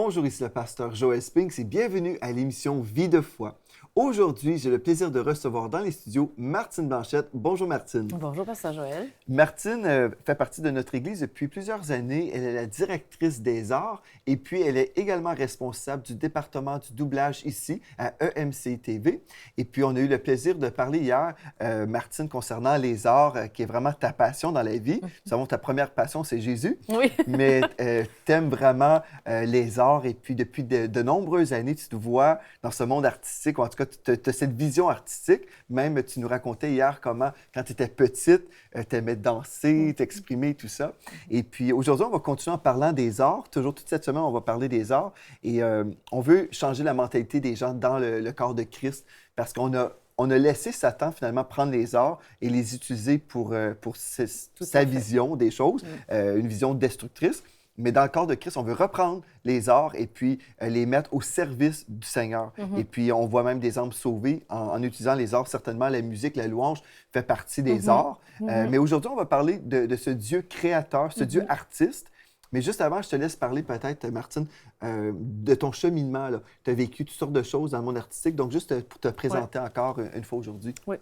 Bonjour, ici le pasteur Joël Spinks et bienvenue à l'émission Vie de foi. Aujourd'hui, j'ai le plaisir de recevoir dans les studios Martine Blanchette. Bonjour Martine. Bonjour, pasteur Joël. Martine fait partie de notre Église depuis plusieurs années. Elle est la directrice des arts et puis elle est également responsable du département du doublage ici à EMC TV. Et puis on a eu le plaisir de parler hier, Martine, concernant les arts, qui est vraiment ta passion dans la vie. Nous savons que ta première passion, c'est Jésus. Oui. Mais tu aimes vraiment les arts et puis depuis de nombreuses années, tu te vois dans ce monde artistique, ou en tout cas, tu as cette vision artistique. Même, tu nous racontais hier comment, quand tu étais petite, tu aimais danser, t'exprimer, tout ça. Et puis aujourd'hui, on va continuer en parlant des arts. Toujours toute cette semaine, on va parler des arts. Et on veut changer la mentalité des gens dans le corps de Christ parce qu'on a laissé Satan, finalement, prendre les arts et les utiliser pour sa vision des choses, une vision destructrice. Mais dans le corps de Christ, on veut reprendre les arts et puis les mettre au service du Seigneur. Et puis, on voit même des âmes sauvées en utilisant les arts. Certainement, la musique, la louange fait partie des arts. Mais aujourd'hui, on va parler de ce Dieu créateur, ce Dieu artiste. Mais juste avant, je te laisse parler peut-être, Martine, de ton cheminement. Tu as vécu toutes sortes de choses dans le monde artistique. Donc, juste pour te présenter encore une fois aujourd'hui. Oui.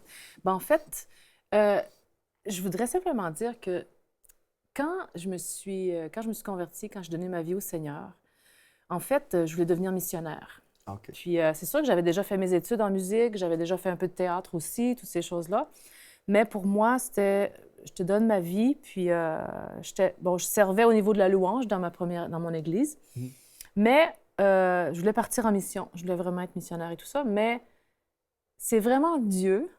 Ben, en fait, je voudrais simplement dire que quand je me suis convertie, quand j'ai donné ma vie au Seigneur, en fait, je voulais devenir missionnaire. Okay. Puis c'est sûr que j'avais déjà fait mes études en musique, j'avais déjà fait un peu de théâtre aussi, toutes ces choses-là. Mais pour moi, c'était, je te donne ma vie, puis je servais au niveau de la louange dans mon église. Mais je voulais partir en mission, je voulais vraiment être missionnaire et tout ça. Mais c'est vraiment Dieu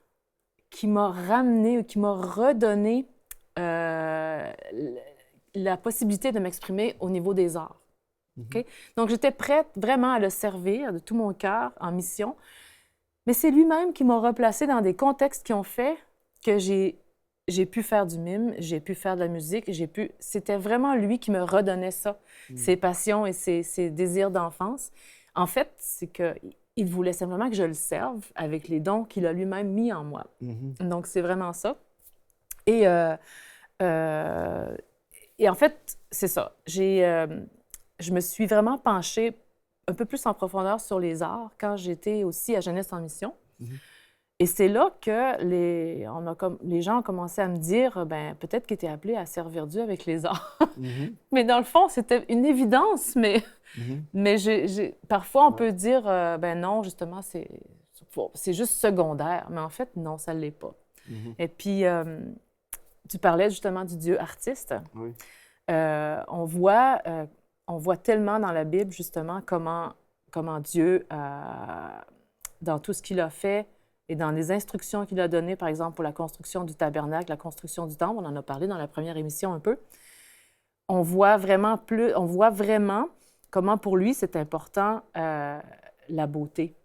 qui m'a ramené, qui m'a redonné la possibilité de m'exprimer au niveau des arts. Okay? Donc, j'étais prête vraiment à le servir de tout mon cœur en mission, mais c'est lui-même qui m'a replacée dans des contextes qui ont fait que j'ai pu faire du mime, j'ai pu faire de la musique, c'était vraiment lui qui me redonnait ça, ses passions et ses désirs d'enfance. En fait, c'est qu'il voulait simplement que je le serve avec les dons qu'il a lui-même mis en moi. Donc, c'est vraiment ça. Et en fait, c'est ça. Je me suis vraiment penchée un peu plus en profondeur sur les arts quand j'étais aussi à Jeunesse en mission. Et c'est là que les gens ont commencé à me dire, ben peut-être que tu es appelé à servir Dieu avec les arts. Mais dans le fond, c'était une évidence, mais parfois on peut dire, ben non, justement, c'est juste secondaire. Mais en fait, non, ça ne l'est pas. Et puis, tu parlais justement du Dieu artiste. Oui. On voit tellement dans la Bible, justement, comment Dieu, dans tout ce qu'il a fait et dans les instructions qu'il a données, par exemple, pour la construction du tabernacle, la construction du temple, on en a parlé dans la première émission un peu, on voit vraiment comment pour lui, c'est important la beauté.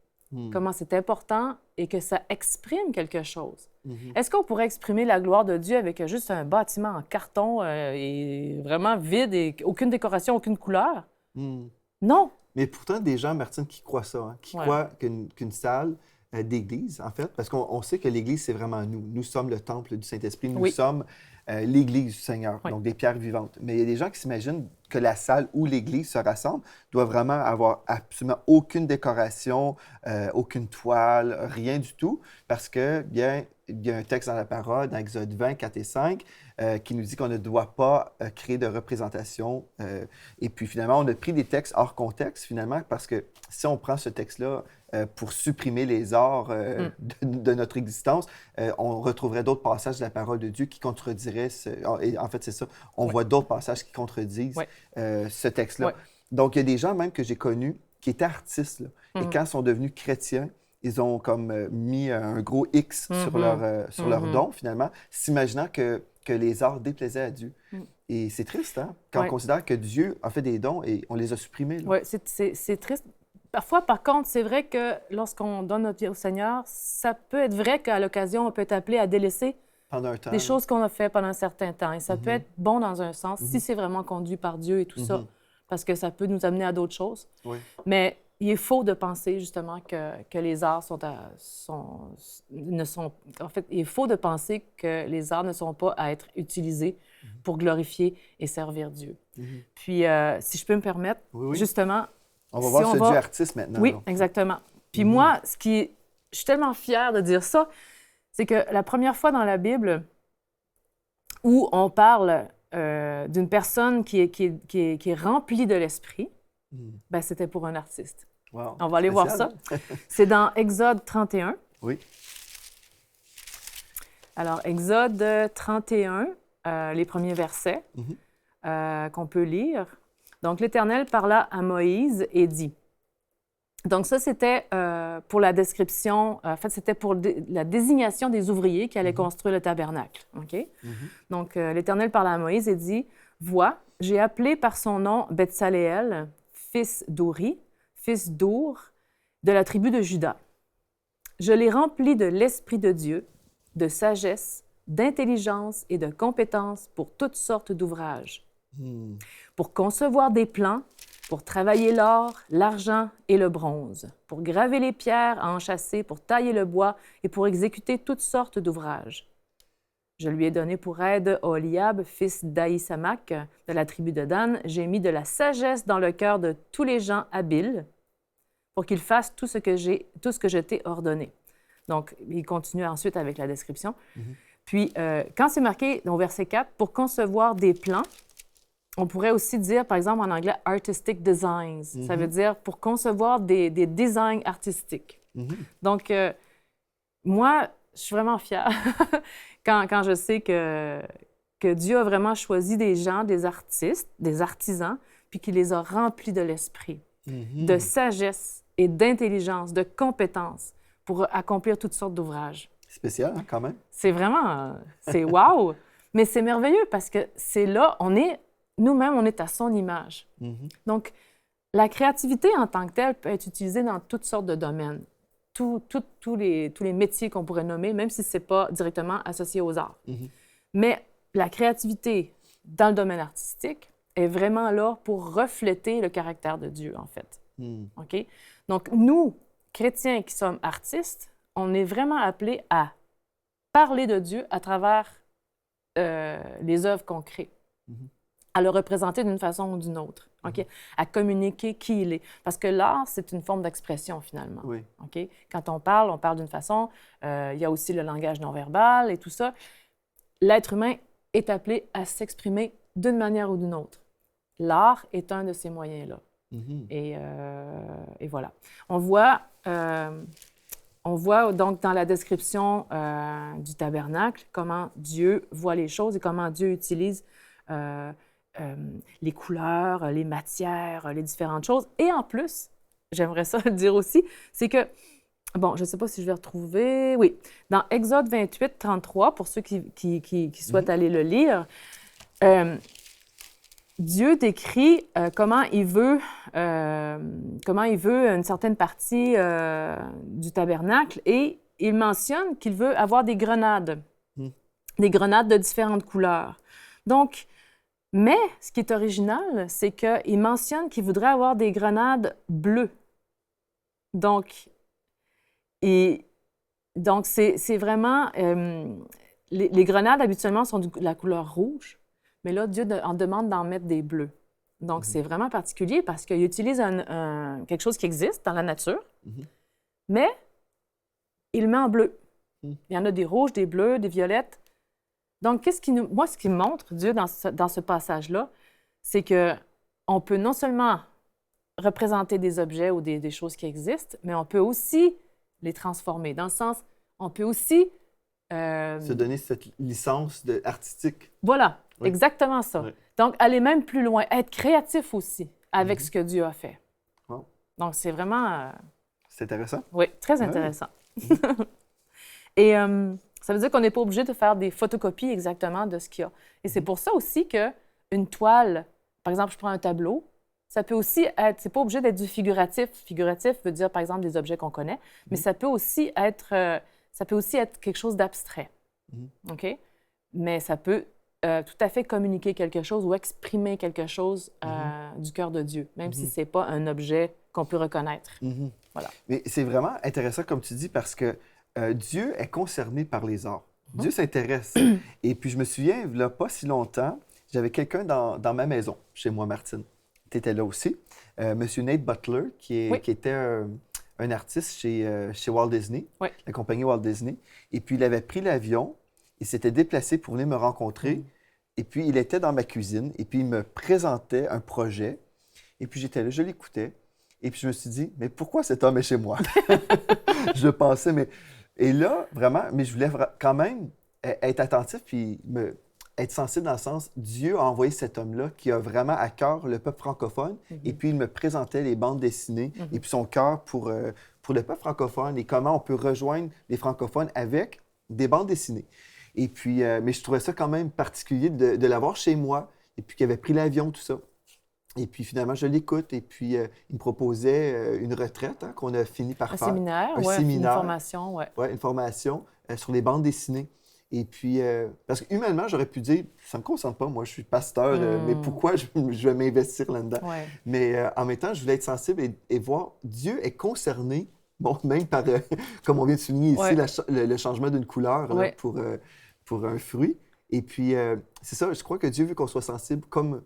Comment c'est important et que ça exprime quelque chose. Est-ce qu'on pourrait exprimer la gloire de Dieu avec juste un bâtiment en carton et vraiment vide et aucune décoration, aucune couleur? Non! Mais pourtant, des gens, Martine, qui croient ça, qui croient qu'une salle d'église, en fait, parce qu'on sait que l'Église, c'est vraiment nous. Nous sommes le temple du Saint-Esprit, nous sommes l'Église du Seigneur, donc des pierres vivantes. Mais il y a des gens qui s'imaginent que la salle où l'Église se rassemble doit vraiment avoir absolument aucune décoration, aucune toile, rien du tout, parce que, bien, il y a un texte dans la parole, dans Exode 20, 4 et 5, qui nous dit qu'on ne doit pas créer de représentation. Et puis, finalement, on a pris des textes hors contexte, finalement, parce que si on prend ce texte-là pour supprimer les arts de notre existence, on retrouverait d'autres passages de la parole de Dieu qui contrediraient et en fait, c'est ça. On voit d'autres passages qui contredisent ce texte-là. Donc, il y a des gens même que j'ai connus qui étaient artistes, là, et quand ils sont devenus chrétiens, ils ont comme mis un gros X sur leur don, finalement, s'imaginant que les arts déplaisaient à Dieu. Et c'est triste, hein, quand on considère que Dieu a fait des dons et on les a supprimés. Oui, c'est triste. Parfois, par contre, c'est vrai que lorsqu'on donne notre vie au Seigneur, ça peut être vrai qu'à l'occasion, on peut être appelé à délaisser pendant un temps, des choses qu'on a fait pendant un certain temps. Et ça peut être bon dans un sens, si c'est vraiment conduit par Dieu et tout ça, parce que ça peut nous amener à d'autres choses. Mais il est faux de penser, justement, que les arts En fait, il est faux de penser que les arts ne sont pas à être utilisés pour glorifier et servir Dieu. Puis, si je peux me permettre, justement, On va voir ce Dieu artiste maintenant. Oui, donc. Exactement. Puis moi, je suis tellement fière de dire ça, c'est que la première fois dans la Bible où on parle d'une personne qui est remplie de l'Esprit, ben, c'était pour un artiste. Wow. On va aller voir ça. C'est dans Exode 31. Oui. Alors, Exode 31, les premiers versets qu'on peut lire. Donc, l'Éternel parla à Moïse et dit. Donc, ça, c'était pour la description, en fait, c'était pour la désignation des ouvriers qui allaient construire le tabernacle. OK? Donc, l'Éternel parla à Moïse et dit, « Vois, j'ai appelé par son nom Betsaléel, fils d'Uri, fils d'Our, de la tribu de Juda. Je l'ai rempli de l'Esprit de Dieu, de sagesse, d'intelligence et de compétence pour toutes sortes d'ouvrages, pour concevoir des plans, pour travailler l'or, l'argent et le bronze, pour graver les pierres à enchâsser, pour tailler le bois et pour exécuter toutes sortes d'ouvrages. Je lui ai donné pour aide Oholiab, fils d'Ahisamach, de la tribu de Dan. J'ai mis de la sagesse dans le cœur de tous les gens habiles pour qu'ils fassent tout ce que je t'ai ordonné. » Donc, il continue ensuite avec la description. Puis, quand c'est marqué au verset 4, pour concevoir des plans, on pourrait aussi dire, par exemple, en anglais, « artistic designs ». Ça veut dire pour concevoir des designs artistiques. Donc, moi, je suis vraiment fière quand je sais que Dieu a vraiment choisi des gens, des artistes, des artisans, puis qu'il les a remplis de l'esprit, de sagesse et d'intelligence, de compétences pour accomplir toutes sortes d'ouvrages. Spécial, hein, quand même. C'est vraiment, c'est wow! Mais c'est merveilleux parce que c'est là, nous-mêmes, on est à son image. Donc, la créativité en tant que telle peut être utilisée dans toutes sortes de domaines. Tous les métiers qu'on pourrait nommer, même si ce n'est pas directement associé aux arts. Mais la créativité dans le domaine artistique est vraiment là pour refléter le caractère de Dieu, en fait. OK? Donc, nous, chrétiens qui sommes artistes, on est vraiment appelés à parler de Dieu à travers les œuvres qu'on crée, à le représenter d'une façon ou d'une autre, OK? À communiquer qui il est. Parce que l'art, c'est une forme d'expression, finalement. Oui. OK? Quand on parle d'une façon. Il y a aussi le langage non-verbal et tout ça. L'être humain est appelé à s'exprimer d'une manière ou d'une autre. L'art est un de ces moyens-là. Et voilà. On voit donc dans la description du tabernacle comment Dieu voit les choses et comment Dieu utilise les couleurs, les matières, les différentes choses. Et en plus, j'aimerais ça le dire aussi, c'est que, bon, je ne sais pas si je vais retrouver, oui, dans Exode 28, 33, pour ceux qui souhaitent aller le lire, Dieu décrit comment il veut une certaine partie du tabernacle et il mentionne qu'il veut avoir des grenades de différentes couleurs. Donc, mais ce qui est original, c'est qu'il mentionne qu'il voudrait avoir des grenades bleues. Donc, c'est vraiment... les grenades, habituellement, sont de la couleur rouge, mais là, Dieu en demande d'en mettre des bleus. Donc, c'est vraiment particulier parce qu'il utilise quelque chose qui existe dans la nature, mais il le met en bleu. Il y en a des rouges, des bleus, des violettes. Donc, ce qui me montre, Dieu, dans ce passage-là, c'est qu'on peut non seulement représenter des objets ou des choses qui existent, mais on peut aussi les transformer. Dans le sens, on peut aussi... se donner cette licence artistique. Voilà, exactement ça. Oui. Donc, aller même plus loin, être créatif aussi avec ce que Dieu a fait. Wow. Donc, c'est vraiment... C'est intéressant. Oui, très intéressant. Et ça veut dire qu'on n'est pas obligé de faire des photocopies exactement de ce qu'il y a. Et c'est pour ça aussi qu'une toile, par exemple, je prends un tableau, ça peut aussi être, c'est pas obligé d'être du figuratif. Figuratif veut dire, par exemple, des objets qu'on connaît, mais ça peut aussi être quelque chose d'abstrait. OK? Mais ça peut tout à fait communiquer quelque chose ou exprimer quelque chose du cœur de Dieu, même si c'est pas un objet qu'on peut reconnaître. Voilà. Mais c'est vraiment intéressant, comme tu dis, parce que Dieu est concerné par les arts. Dieu s'intéresse. Et puis, je me souviens, il n'y a pas si longtemps, j'avais quelqu'un dans ma maison, chez moi, Martine. tu étais là aussi. Monsieur Nate Butler, qui était un artiste chez Walt Disney, la compagnie Walt Disney. Et puis, il avait pris l'avion, il s'était déplacé pour venir me rencontrer. Et puis, il était dans ma cuisine. Et puis, il me présentait un projet. Et puis, j'étais là, je l'écoutais. Et puis, je me suis dit, mais pourquoi cet homme est chez moi? Je pensais, mais... Et là, vraiment, mais je voulais quand même être attentif puis être sensible dans le sens, Dieu a envoyé cet homme-là qui a vraiment à cœur le peuple francophone. Et puis, il me présentait les bandes dessinées et puis son cœur pour le peuple francophone et comment on peut rejoindre les francophones avec des bandes dessinées. Et puis, mais je trouvais ça quand même particulier de l'avoir chez moi et puis qu'il avait pris l'avion, tout ça. Et puis, finalement, je l'écoute. Et puis, il me proposait une retraite qu'on a fini par faire. Un séminaire, une formation, Oui, une formation sur les bandes dessinées. Et puis, parce que humainement, j'aurais pu dire, ça ne me concerne pas, moi, je suis pasteur, mais pourquoi je vais m'investir là-dedans? Mais en même temps, je voulais être sensible et voir, Dieu est concerné, bon, même par, comme on vient de souligner ici, le changement d'une couleur là, pour un fruit. Et puis, c'est ça, je crois que Dieu veut qu'on soit sensible comme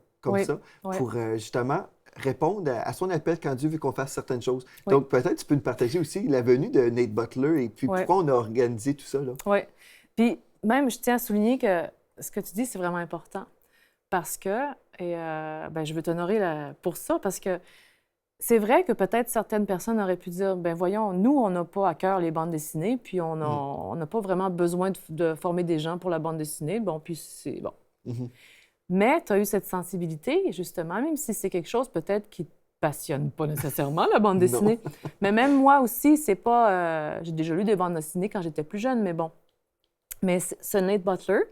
ça, pour justement répondre à son appel quand Dieu veut qu'on fasse certaines choses. Donc, peut-être tu peux nous partager aussi la venue de Nate Butler et puis pourquoi on a organisé tout ça. Oui. Puis, même, je tiens à souligner que ce que tu dis, c'est vraiment important. Parce que, je veux t'honorer pour ça, parce que c'est vrai que peut-être certaines personnes auraient pu dire, ben voyons, nous, on n'a pas à cœur les bandes dessinées, puis on n'a pas vraiment besoin de former des gens pour la bande dessinée. Bon, puis c'est bon. Mais tu as eu cette sensibilité, justement, même si c'est quelque chose peut-être qui ne te passionne pas nécessairement, la bande dessinée. Mais même moi aussi, c'est pas... j'ai déjà lu des bandes dessinées quand j'étais plus jeune, mais bon. Mais ce Nate Butler,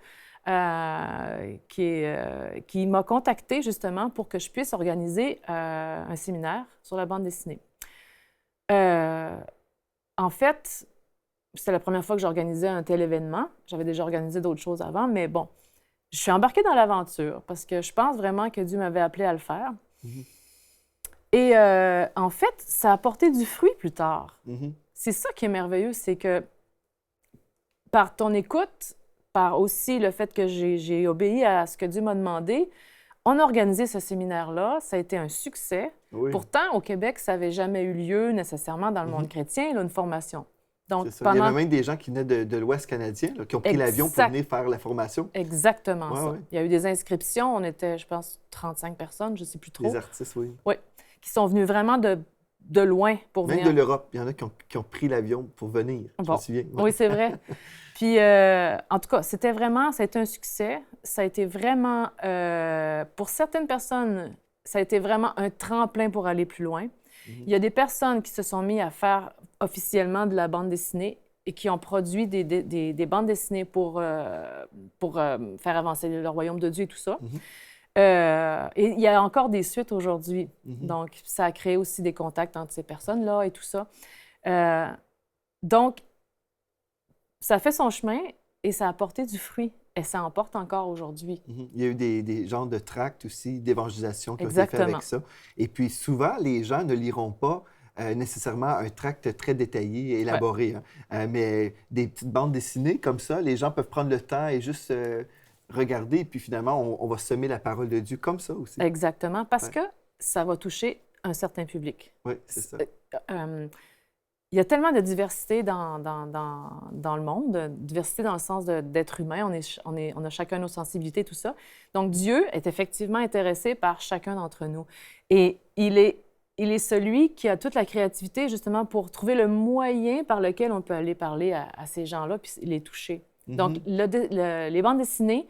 qui m'a contactée justement pour que je puisse organiser un séminaire sur la bande dessinée. En fait, c'était la première fois que j'organisais un tel événement. J'avais déjà organisé d'autres choses avant, mais bon, je suis embarquée dans l'aventure parce que je pense vraiment que Dieu m'avait appelée à le faire. Et en fait, ça a porté du fruit plus tard. C'est ça qui est merveilleux, c'est que par ton écoute, par aussi le fait que j'ai obéi à ce que Dieu m'a demandé, on a organisé ce séminaire-là. Ça a été un succès. Pourtant, au Québec, ça n'avait jamais eu lieu nécessairement dans le monde chrétien, là, une formation. Donc, Il y avait même des gens qui venaient de l'Ouest canadien, là, qui ont pris l'avion pour venir faire la formation. Exactement ça. Il y a eu des inscriptions. On était, je pense, 35 personnes, je ne sais plus trop. Des artistes, Oui, qui sont venus vraiment de loin pour venir. Même de l'Europe. Il y en a qui ont pris l'avion pour venir, je me souviens. Oui, c'est vrai. Puis, en tout cas, ça a été un succès. Ça a été vraiment, pour certaines personnes, ça a été vraiment un tremplin pour aller plus loin. Il y a des personnes qui se sont mis à faire officiellement de la bande dessinée et qui ont produit des bandes dessinées pour faire avancer le royaume de Dieu et tout ça. Et il y a encore des suites aujourd'hui. Donc, ça a créé aussi des contacts entre ces personnes-là et tout ça. Donc, ça a fait son chemin et ça a apporté du fruit. Et ça en porte encore aujourd'hui. Il y a eu des genres de tracts aussi, d'évangélisation qui ont été faits avec ça. Et puis souvent, les gens ne liront pas nécessairement un tract très détaillé et élaboré. Mais des petites bandes dessinées comme ça, les gens peuvent prendre le temps et juste regarder. Et puis finalement, on va semer la parole de Dieu comme ça aussi. Exactement, parce que ça va toucher un certain public. Oui, c'est ça. Il y a tellement de diversité dans le monde, diversité dans le sens d'être humain. On a chacun nos sensibilités, tout ça. Donc, Dieu est effectivement intéressé par chacun d'entre nous. Et il est celui qui a toute la créativité, justement, pour trouver le moyen par lequel on peut aller parler à ces gens-là puis les toucher. Donc, les bandes dessinées,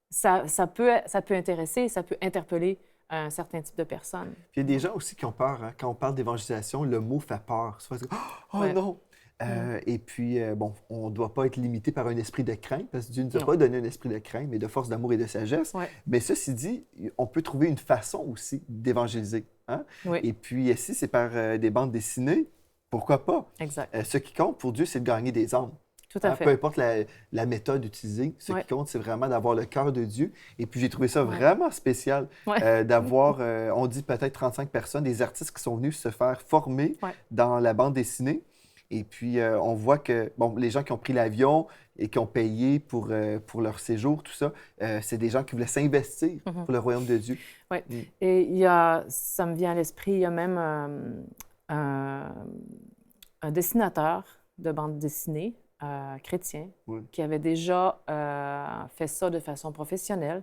ça peut intéresser, ça peut interpeller un certain type de personnes. Puis il y a des gens aussi qui ont peur. Hein? Quand on parle d'évangélisation, le mot fait peur. Oh non! Et puis, on ne doit pas être limité par un esprit de crainte, parce que Dieu ne nous a pas donné un esprit de crainte, mais de force d'amour et de sagesse. Mais ceci dit, on peut trouver une façon aussi d'évangéliser. Hein? Et puis, si c'est par des bandes dessinées, pourquoi pas? Exact. Ce qui compte pour Dieu, c'est de gagner des âmes. Tout à fait. Peu importe la méthode utilisée, ce qui compte, c'est vraiment d'avoir le cœur de Dieu. Et puis, j'ai trouvé ça vraiment spécial d'avoir, on dit peut-être 35 personnes, des artistes qui sont venus se faire former dans la bande dessinée. Et puis, on voit que, bon, les gens qui ont pris l'avion et qui ont payé pour leur séjour, tout ça, c'est des gens qui voulaient s'investir pour le royaume de Dieu. Oui. Et ça me vient à l'esprit, il y a même un dessinateur de bande dessinée chrétien qui avait déjà fait ça de façon professionnelle,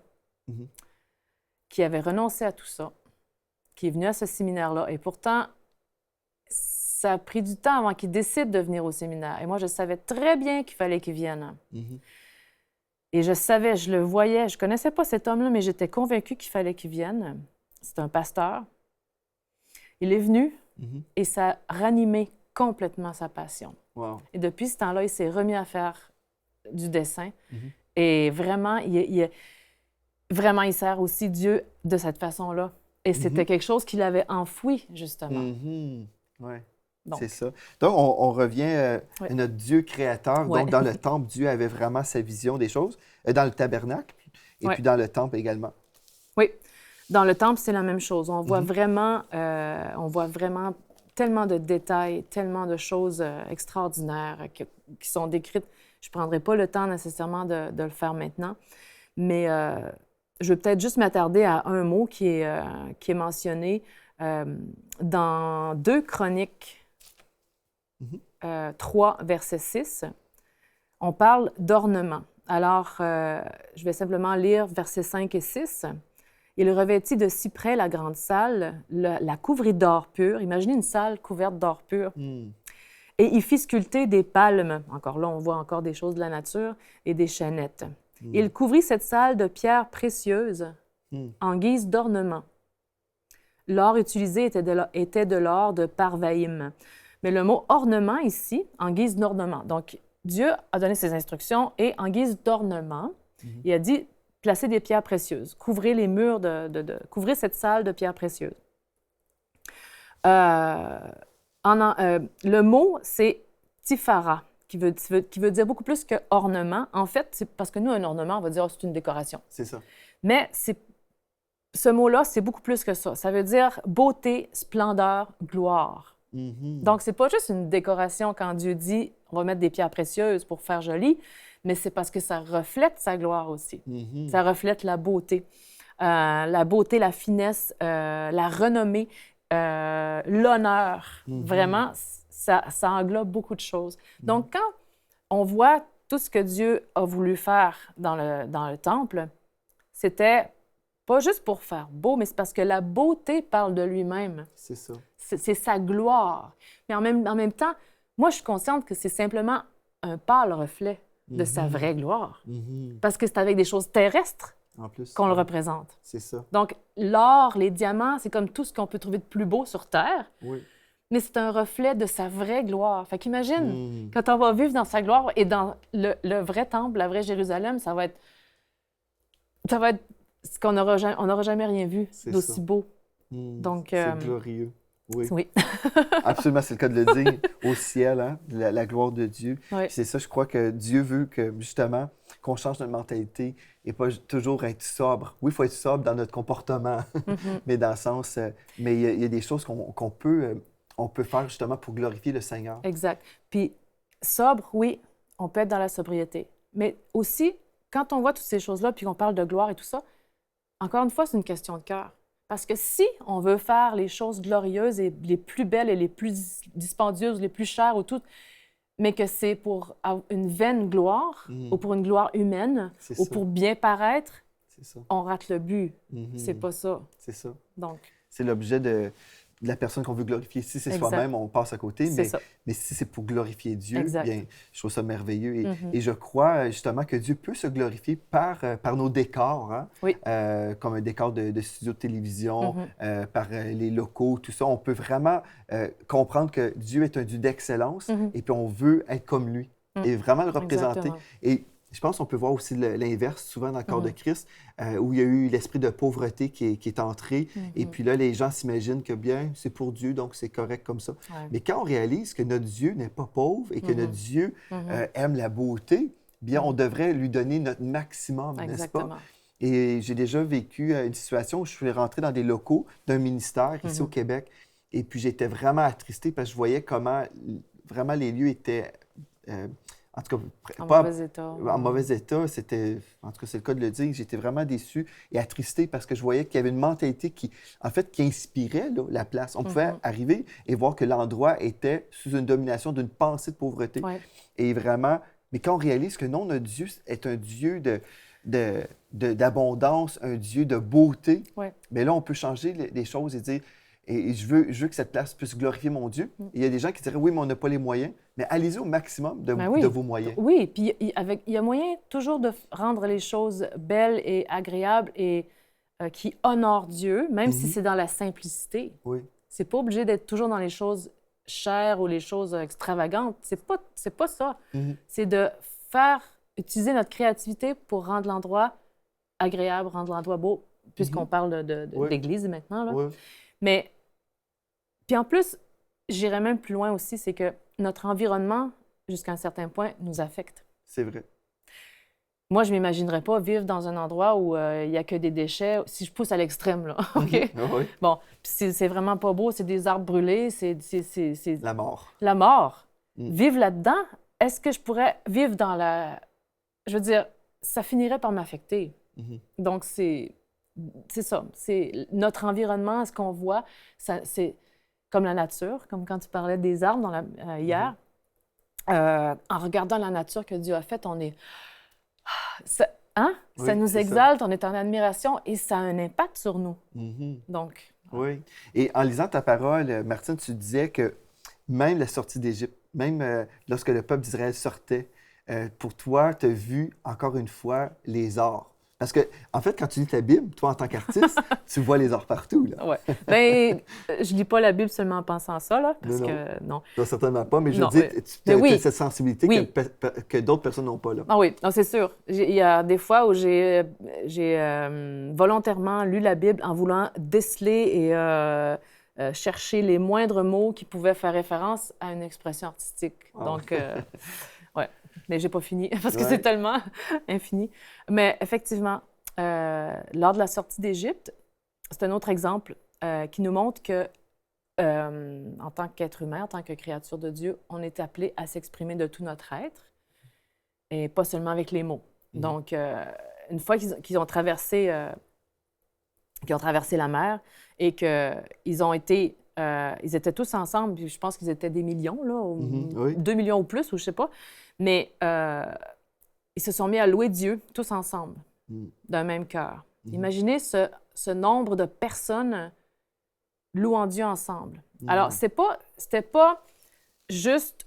qui avait renoncé à tout ça, qui est venu à ce séminaire-là. Et pourtant, ça a pris du temps avant qu'il décide de venir au séminaire. Et moi, je savais très bien qu'il fallait qu'il vienne. Et je savais, je le voyais, je ne connaissais pas cet homme-là, mais j'étais convaincue qu'il fallait qu'il vienne. C'est un pasteur. Il est venu et ça a ranimé complètement sa passion. Wow. Et depuis ce temps-là, il s'est remis à faire du dessin. Et vraiment, il sert aussi Dieu de cette façon-là. Et c'était quelque chose qu'il avait enfoui, justement. Oui, c'est ça. Donc, on revient à notre Dieu créateur. Donc, dans le temple, Dieu avait vraiment sa vision des choses. Dans le tabernacle et puis dans le temple également. Oui. Dans le temple, c'est la même chose. On voit vraiment tellement de détails, tellement de choses extraordinaires qui sont décrites. Je ne prendrai pas le temps nécessairement de le faire maintenant, mais je vais peut-être juste m'attarder à un mot qui est mentionné dans 2 Chroniques 3, verset 6. On parle d'ornement. Alors, je vais simplement lire versets 5 et 6. Il revêtit de cyprès la grande salle, la couvrit d'or pur. Imaginez une salle couverte d'or pur. Et il fit sculpter des palmes. Encore là, on voit encore des choses de la nature et des chaînettes. Il couvrit cette salle de pierres précieuses en guise d'ornement. L'or utilisé était de l'or de Parvaïm. Mais le mot ornement ici, en guise d'ornement. Donc, Dieu a donné ses instructions et en guise d'ornement, il a dit placer des pierres précieuses, couvrir les murs couvrir cette salle de pierres précieuses. Le mot, c'est tifara, qui veut dire beaucoup plus que ornement. En fait, c'est parce que nous, un ornement, on va dire c'est une décoration. C'est ça. Mais ce mot-là, c'est beaucoup plus que ça. Ça veut dire beauté, splendeur, gloire. Donc, c'est pas juste une décoration quand Dieu dit on va mettre des pierres précieuses pour faire joli, mais c'est parce que ça reflète sa gloire aussi. Ça reflète la beauté, la finesse, la renommée, l'honneur. Vraiment, ça englobe beaucoup de choses. Donc, quand on voit tout ce que Dieu a voulu faire dans le temple, c'était pas juste pour faire beau, mais c'est parce que la beauté parle de lui-même. C'est ça. C'est sa gloire. Mais en même temps, moi, je suis consciente que c'est simplement un pâle reflet de sa vraie gloire. Parce que c'est avec des choses terrestres qu'on le représente. C'est ça. Donc, l'or, les diamants, c'est comme tout ce qu'on peut trouver de plus beau sur Terre. Mais c'est un reflet de sa vraie gloire. Fait qu'imagine, quand on va vivre dans sa gloire et dans le vrai temple, la vraie Jérusalem, ça va être ce qu'on n'aura jamais rien vu d'aussi beau. Donc, c'est glorieux. Oui. Absolument, c'est le cas de le dire. Au ciel, hein, la gloire de Dieu. C'est ça, je crois que Dieu veut que, justement, qu'on change notre mentalité et pas toujours être sobre. Oui, il faut être sobre dans notre comportement, mais dans le sens... mais il y a des choses qu'on peut faire, justement, pour glorifier le Seigneur. Exact. Puis, sobre, oui, on peut être dans la sobriété. Mais aussi, quand on voit toutes ces choses-là, puis qu'on parle de gloire et tout ça, encore une fois, c'est une question de cœur. Parce que si on veut faire les choses glorieuses et les plus belles et les plus dispendieuses, les plus chères ou tout, mais que c'est pour une vaine gloire ou pour une gloire humaine ou pour bien paraître, on rate le but. C'est pas ça. C'est ça. Donc, c'est l'objet de la personne qu'on veut glorifier. Si c'est soi-même, on passe à côté, mais si c'est pour glorifier Dieu, bien, je trouve ça merveilleux. Et je crois justement que Dieu peut se glorifier par nos décors, hein? Comme un décor de studio de télévision, par les locaux, tout ça. On peut vraiment comprendre que Dieu est un Dieu d'excellence et puis on veut être comme lui et vraiment le représenter. Et je pense qu'on peut voir aussi l'inverse, souvent dans le corps de Christ, où il y a eu l'esprit de pauvreté qui est entré. Et puis là, les gens s'imaginent que bien, c'est pour Dieu, donc c'est correct comme ça. Mais quand on réalise que notre Dieu n'est pas pauvre et que notre Dieu aime la beauté, bien, on devrait lui donner notre maximum, n'est-ce pas? Et j'ai déjà vécu une situation où je suis rentré dans des locaux d'un ministère ici au Québec. Et puis, j'étais vraiment attristé parce que je voyais comment vraiment, les lieux étaient, en tout cas, En pas mauvais état. en mauvais état. C'était, en tout cas, c'est le cas de le dire. J'étais vraiment déçu et attristé parce que je voyais qu'il y avait une mentalité qui, en fait, qui inspirait là, la place. On pouvait arriver et voir que l'endroit était sous une domination d'une pensée de pauvreté. Ouais. Et vraiment, mais quand on réalise que non, notre Dieu est un Dieu d'abondance, un Dieu de beauté, mais là, on peut changer les choses et dire, et je veux que cette place puisse glorifier mon Dieu. Et il y a des gens qui diraient, oui, mais on n'a pas les moyens. Mais allez-y au maximum de vos moyens. Oui, puis il y a moyen toujours de rendre les choses belles et agréables et qui honorent Dieu, même si c'est dans la simplicité. Oui. C'est pas obligé d'être toujours dans les choses chères ou les choses extravagantes. C'est pas ça. C'est de utiliser notre créativité pour rendre l'endroit agréable, rendre l'endroit beau, puisqu'on parle d'église maintenant. Là. Oui. Mais, puis en plus, j'irais même plus loin aussi, c'est que notre environnement, jusqu'à un certain point, nous affecte. C'est vrai. Moi, je ne m'imaginerais pas vivre dans un endroit où il n'y a que des déchets, si je pousse à l'extrême, là, OK? Oui. Bon, c'est vraiment pas beau, c'est des arbres brûlés, c'est... La mort. La mort. Vivre là-dedans, est-ce que je pourrais vivre dans la... Je veux dire, ça finirait par m'affecter. Donc, c'est ça. C'est notre environnement, ce qu'on voit, c'est comme la nature, comme quand tu parlais des arbres hier. En regardant la nature que Dieu a faite, on est... Ça nous exalte, on est en admiration et ça a un impact sur nous. Donc... Oui. Et en lisant ta parole, Martine, tu disais que même la sortie d'Égypte, même lorsque le peuple d'Israël sortait, pour toi, tu as vu encore une fois les arts. Parce que, en fait, quand tu lis ta Bible, toi, en tant qu'artiste, tu vois les arts partout. Oui. Bien, je lis pas la Bible seulement en pensant à ça, là, parce que non. Non, certainement pas, mais je veux dire, tu as cette sensibilité que d'autres personnes n'ont pas. Là. Ah oui, c'est sûr. Il y a des fois où j'ai volontairement lu la Bible en voulant déceler et chercher les moindres mots qui pouvaient faire référence à une expression artistique. Donc, oui. Mais j'ai pas fini parce que c'est tellement infini. Mais effectivement, lors de la sortie d'Égypte, c'est un autre exemple qui nous montre que, en tant qu'être humain, en tant que créature de Dieu, on est appelé à s'exprimer de tout notre être et pas seulement avec les mots. Donc, une fois qu'ils ont traversé la mer et qu'ils ont été... ils étaient tous ensemble, puis je pense qu'ils étaient des millions, là, 2 millions ou plus, ou je sais pas. Mais ils se sont mis à louer Dieu tous ensemble, d'un même cœur. Imaginez ce nombre de personnes louant Dieu ensemble. Alors, c'était pas juste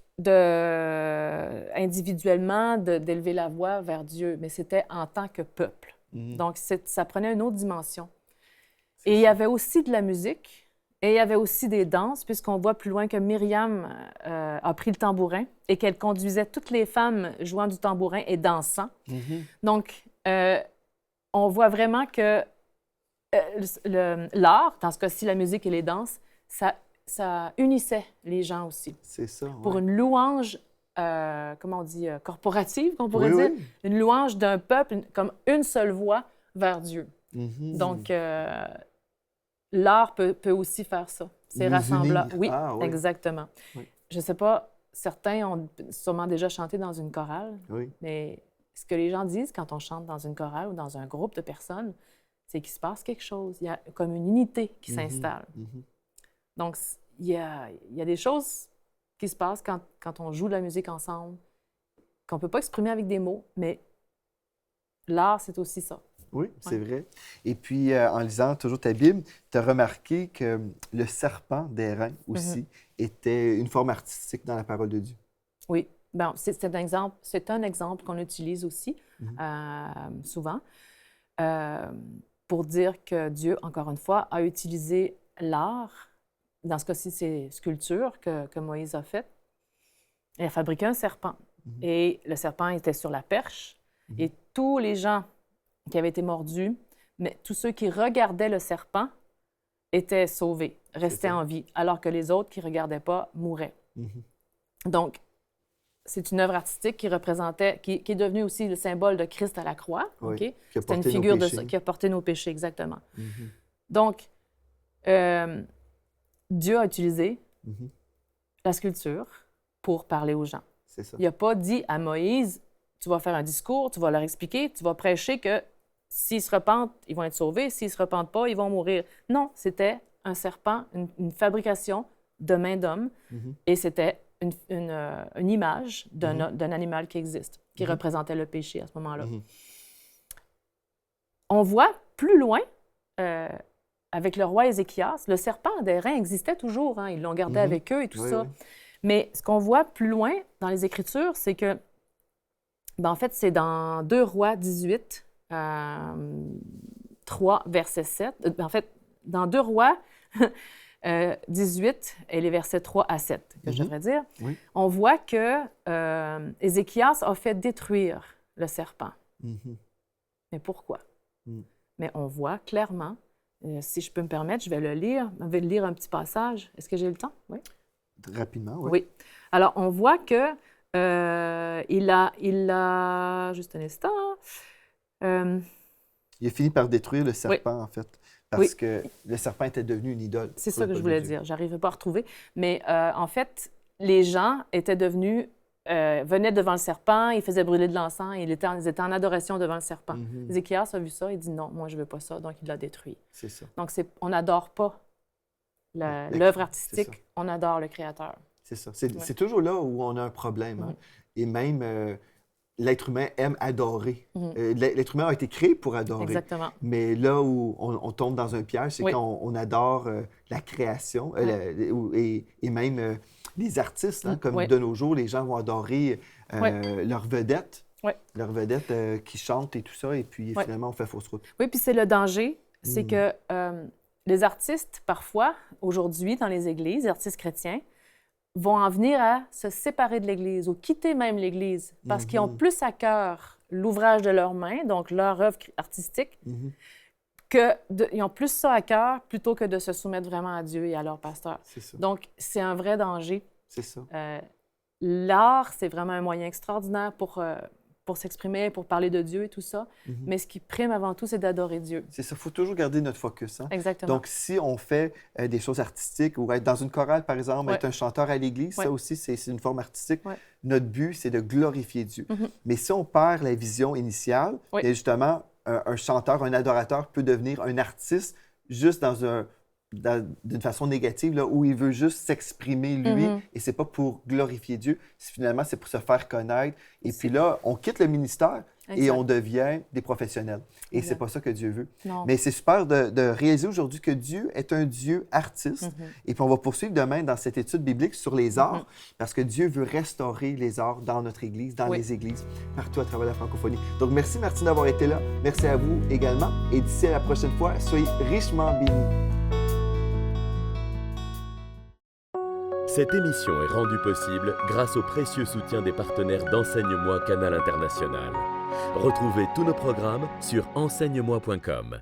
individuellement d'élever la voix vers Dieu, mais c'était en tant que peuple. Donc, ça prenait une autre dimension. Et il y avait aussi de la musique. Et il y avait aussi des danses, puisqu'on voit plus loin que Myriam a pris le tambourin et qu'elle conduisait toutes les femmes jouant du tambourin et dansant. Donc, on voit vraiment que l'art, dans ce cas-ci la musique et les danses, ça unissait les gens aussi. C'est ça. Pour une louange, comment on dit, corporative, qu'on pourrait dire, une louange d'un peuple comme une seule voix vers Dieu. Donc, l'art peut aussi faire ça. C'est rassemblant. Oui, exactement. Oui. Je ne sais pas, certains ont sûrement déjà chanté dans une chorale, mais ce que les gens disent quand on chante dans une chorale ou dans un groupe de personnes, c'est qu'il se passe quelque chose. Il y a comme une unité qui s'installe. Donc, il y a des choses qui se passent quand on joue de la musique ensemble, qu'on ne peut pas exprimer avec des mots, mais l'art, c'est aussi ça. Oui, c'est vrai. Et puis, en lisant toujours ta Bible, tu as remarqué que le serpent d'airain aussi était une forme artistique dans la parole de Dieu. Oui. Bon, c'est un exemple qu'on utilise aussi souvent pour dire que Dieu, encore une fois, a utilisé l'art. Dans ce cas-ci, c'est sculpture que Moïse a faite. Il a fabriqué un serpent. Et le serpent était sur la perche. Et tous les gens qui avaient été mordus, mais tous ceux qui regardaient le serpent étaient sauvés, restaient en vie, alors que les autres qui ne regardaient pas mouraient. Donc, c'est une œuvre artistique qui est devenue aussi le symbole de Christ à la croix. C'était une figure qui a porté nos péchés, exactement. Donc, Dieu a utilisé la sculpture pour parler aux gens. C'est ça. Il n'a pas dit à Moïse, tu vas faire un discours, tu vas leur expliquer, tu vas prêcher que s'ils se repentent, ils vont être sauvés, s'ils ne se repentent pas, ils vont mourir. Non, c'était un serpent, une fabrication de main d'homme, et c'était une image d'un animal qui existe, qui représentait le péché à ce moment-là. On voit plus loin, avec le roi Ézéchias, le serpent d'airain existait toujours, hein, ils l'ont gardé avec eux et tout ça. Mais ce qu'on voit plus loin dans les Écritures, c'est que, en fait, c'est dans 2 Rois 18, 3, verset 7. En fait, dans 2 Rois 18 et les versets 3 à 7, que je devrais dire, on voit que Ézéchias a fait détruire le serpent. Mais pourquoi? Mais on voit clairement, si je peux me permettre, je vais le lire un petit passage. Est-ce que j'ai le temps? Oui. Rapidement, oui. Oui. Alors, on voit que il a, juste un instant. Il a fini par détruire le serpent, en fait, parce que le serpent était devenu une idole. C'est ça que je voulais dire. J'arrivais pas à retrouver. Mais en fait, les gens étaient devenus, venaient devant le serpent, ils faisaient brûler de l'encens, ils étaient en adoration devant le serpent. Ézéchias a vu ça, il dit non, moi je veux pas ça, donc il l'a détruit. C'est ça. Donc, on n'adore pas l'œuvre artistique, on adore le créateur. C'est ça. C'est toujours là où on a un problème. Hein? Et même, l'être humain aime adorer. L'être humain a été créé pour adorer. Exactement. Mais là où on tombe dans un piège, c'est quand on adore la création et même les artistes. Hein, comme de nos jours, les gens vont adorer leurs vedettes. Leurs vedettes qui chantent et tout ça, et puis finalement, on fait fausse route. Oui, puis c'est le danger, c'est que les artistes, parfois, aujourd'hui, dans les églises, les artistes chrétiens, vont en venir à se séparer de l'Église ou quitter même l'Église parce qu'ils ont plus à cœur l'ouvrage de leurs mains, donc leur œuvre artistique, ils ont plus ça à cœur plutôt que de se soumettre vraiment à Dieu et à leur pasteur. Donc, c'est un vrai danger. C'est ça. L'art, c'est vraiment un moyen extraordinaire pour s'exprimer, pour parler de Dieu et tout ça. Mais ce qui prime avant tout, c'est d'adorer Dieu. C'est ça. Il faut toujours garder notre focus. Hein? Exactement. Donc, si on fait des choses artistiques ou être dans une chorale, par exemple, être un chanteur à l'Église, ça aussi, c'est une forme artistique. Notre but, c'est de glorifier Dieu. Mais si on perd la vision initiale, et justement, un chanteur, un adorateur peut devenir un artiste juste d'une façon négative, là, où il veut juste s'exprimer lui, et c'est pas pour glorifier Dieu, finalement, c'est pour se faire connaître. Et puis là, on quitte le ministère et on devient des professionnels. Et c'est pas ça que Dieu veut. Non. Mais c'est super de réaliser aujourd'hui que Dieu est un Dieu artiste. Et puis on va poursuivre demain dans cette étude biblique sur les arts, parce que Dieu veut restaurer les arts dans notre Église, dans les églises, partout à travers la francophonie. Donc merci Martine d'avoir été là. Merci à vous également. Et d'ici à la prochaine fois, soyez richement bénis. Cette émission est rendue possible grâce au précieux soutien des partenaires d'Enseigne-moi Canal International. Retrouvez tous nos programmes sur enseigne-moi.com.